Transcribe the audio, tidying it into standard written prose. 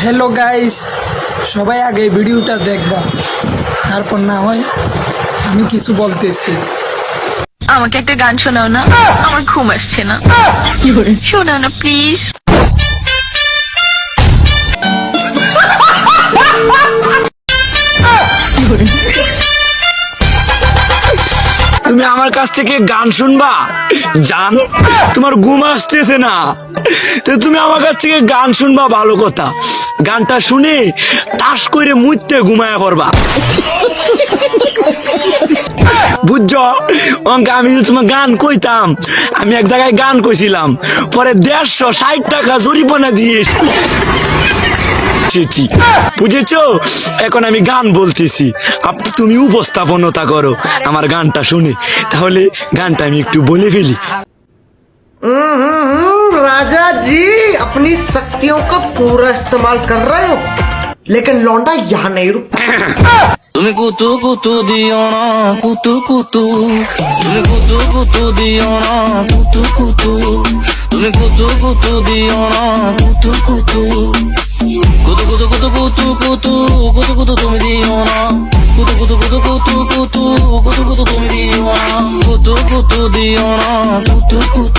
Hello guys, সবাই আগে ভিডিওটা দেখবা, তারপর না হয় আমি কিছু বলতেছি। আমাকে একটা গান শোনাও না, আমার ঘুম আসছে না। শোনাও না প্লিজ। তুমি আমার কাছ থেকে গান শুনবা? জান, তোমার ঘুম আসতেছে না, তো তুমি আমার কাছ থেকে গান শুনবা, ভালো কথা। গানটা শুনে টাস করে মুইতে ঘুমায় পড়বা, বুঝছো? আমি যদি তোমার গান কইতাম, আমি এক জায়গায় গান কইছিলাম, পরে 150 টাকা জরিমানা দিয়ে বুঝেছো? এখন আমি গান বলতেছি, তুমি উপস্থাপনতা করো আমার গানটা শুনে। তাহলে গানটা আমি একটু বলে ফেলি। राजा जी अपनी शक्तियों का पूरा इस्तेमाल कर रहे हो, लेकिन लौंडा यहाँ नहीं रुकता। তুমি কুতু কুতু দিও না, কুতু কুতু, তুমি কুতু কুতু দিও না, কুতু কুতু, তুমি কুতু কুতু দিও না, কুতু কুতু, কুতু কুতু কুতু কুতু কুতু কুতু কুতু তুমি দিও না, কুতু কুতু কুতু কুতু কুতু কুতু কুতু তুমি দিও না, কুতু কুতু দিও না, কুতু কুতু।